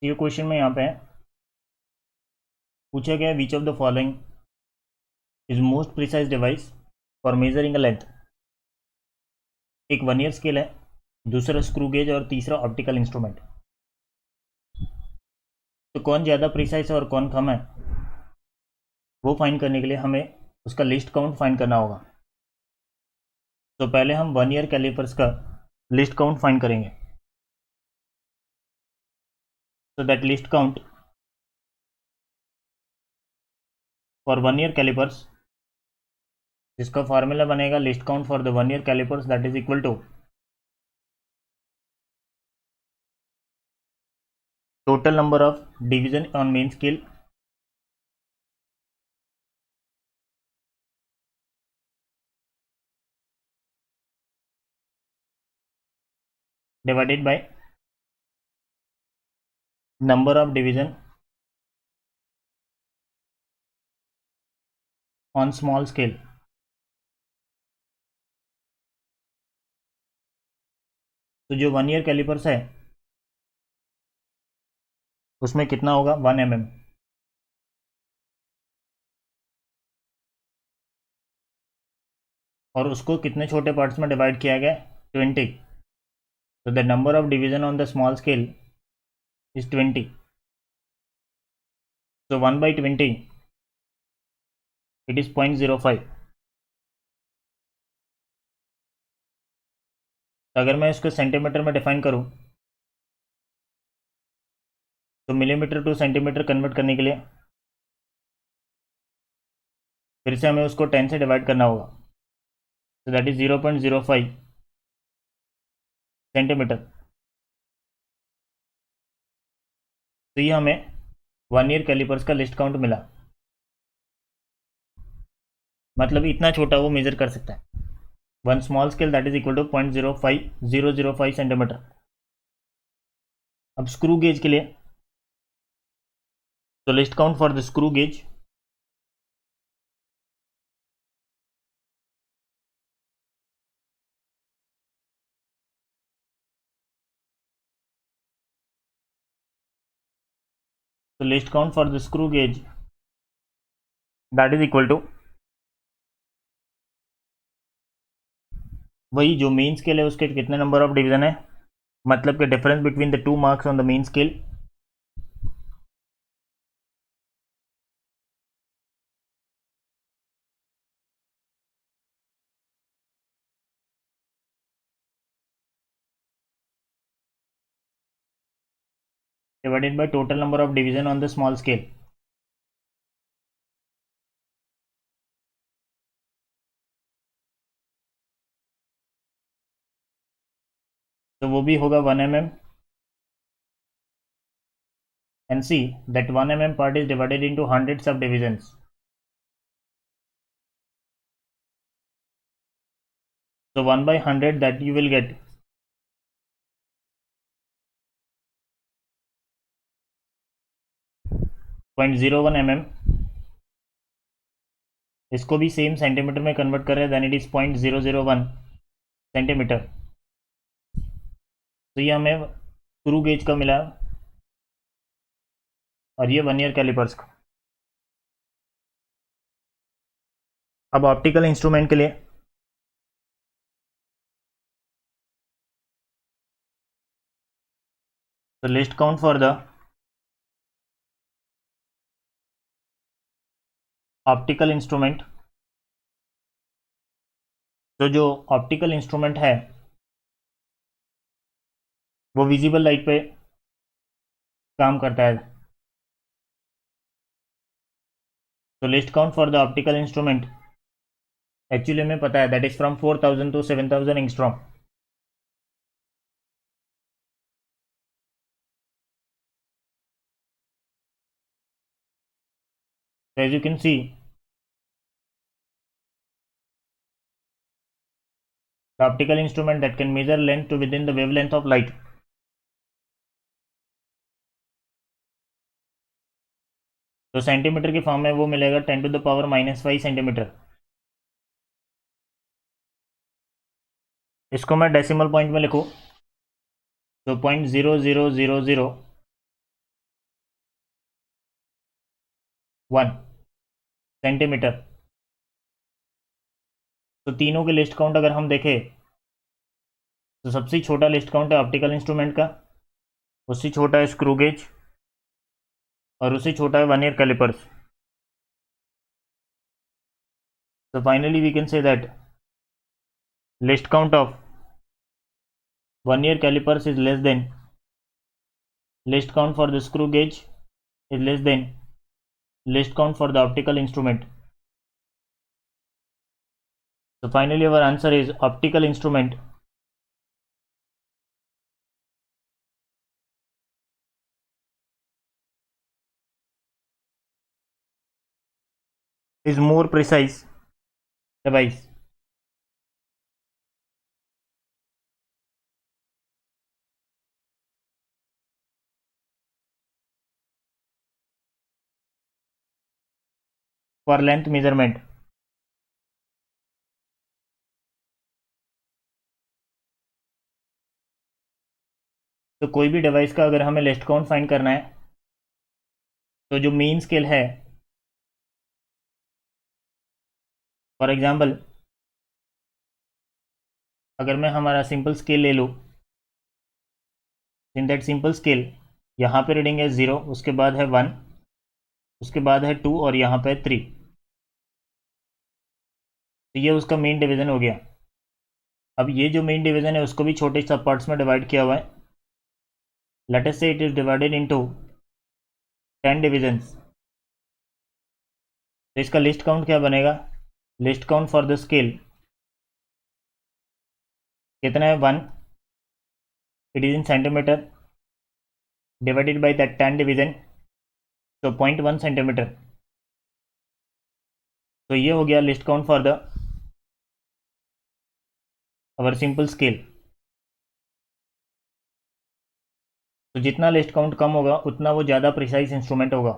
ये क्वेश्चन में यहाँ पे पूछा गया है which of the following is most precise device for measuring a length. एक वर्नियर स्केल है, दूसरा स्क्रू गेज और तीसरा ऑप्टिकल इंस्ट्रूमेंट। तो कौन ज़्यादा प्रिसाइज है और कौन कम है, वो फाइंड करने के लिए हमें उसका लिस्ट काउंट फाइंड करना होगा। तो पहले हम वर्नियर कैलिपर्स का लिस्ट काउंट फाइंड करेंगे। So that list count for vernier calipers, जिसका फार्मूला बनेगा list count for the vernier calipers, that is equal to total number of division on main scale divided by number of division on small scale. तो जो vernier callipers है उसमें कितना होगा 1 mm, और उसको कितने छोटे पार्ट्स में डिवाइड किया गया 20। तो the number of division on the small scale is 20। So 1/20 it is 0.05। तो अगर मैं इसको सेंटीमीटर में डिफाइन करूं तो मिलीमीटर टू सेंटीमीटर कन्वर्ट करने के लिए फिर से हमें उसको 10 से डिवाइड करना होगा। तो दैट इज 0.05 सेंटीमीटर। तो ये हमें वर्नियर कैलिपर्स का लिस्ट काउंट मिला, मतलब इतना छोटा वो मेजर कर सकता है। One small scale that is equal to 0.05005 centimetre. अब स्क्रू गेज के लिए, तो list count for the screw gauge, तो list count for the screw gauge that is equal to वही जो मेन स्केल है उसके कितने नंबर ऑफ डिवीजन है, मतलब कि difference between the two marks on the main scale, divided by total number of division on the small scale. तो वो भी होगा 1 mm, and see that 1 mm part is divided into 100 subdivisions. So 1 by 100 that you will get 0.01 mm। इसको भी same centimetre में convert कर रहे हैं, देन इट इज 0.001 सेंटीमीटर। तो ये हमें स्क्रू गेज का मिला और ये वर्नियर कैलिपर्स का। अब ऑप्टिकल इंस्ट्रूमेंट के लिए, तो list count for the optical instrument. तो जो ऑप्टिकल इंस्ट्रूमेंट है वो विजिबल लाइट पे काम करता है। तो list count for the optical instrument actually हमें पता है that is from 4000 to 7000 angstrom. So as you can see, the optical instrument that can measure length to within the wavelength of light. तो centimetre की form में वो मिलेगा 10⁻⁻5 centimetre. इसको मैं डेसिमल पॉइंट में लिखूँ तो 0.0000 1 सेंटीमीटर। तो तीनों के लिस्ट काउंट अगर हम देखें तो सबसे छोटा लिस्ट काउंट है ऑप्टिकल इंस्ट्रूमेंट का, उससे छोटा है स्क्रू गेज, और उससे छोटा है vernier calipers. So finally we can say that list count of vernier calipers is less than list count for the screw gauge is less than list count for the optical instrument. So finally our answer is optical instrument is more precise device. For length measurement. तो कोई भी device का अगर हमें list count find करना है तो जो मेन स्केल है, फॉर एग्जांपल अगर मैं हमारा सिंपल स्केल ले लूँ, इन दैट सिंपल स्केल यहाँ पे रीडिंग है 0, उसके बाद है 1, उसके बाद है 2 और यहाँ पे 3। तो ये उसका मेन डिवीज़न हो गया। अब ये जो मेन डिवीज़न है उसको भी छोटे सब पार्ट्स में डिवाइड किया हुआ है। लेट अस से it is divided into 10 divisions. तो इसका लिस्ट काउंट क्या बनेगा? List count for the scale कितना है? 1, it is in centimetre, divided by that 10 division, तो 0.1 सेंटीमीटर। तो ये हो गया list count for the our simple scale. तो जितना लिस्ट काउंट कम होगा उतना वो ज़्यादा प्रिसाइज इंस्ट्रूमेंट होगा।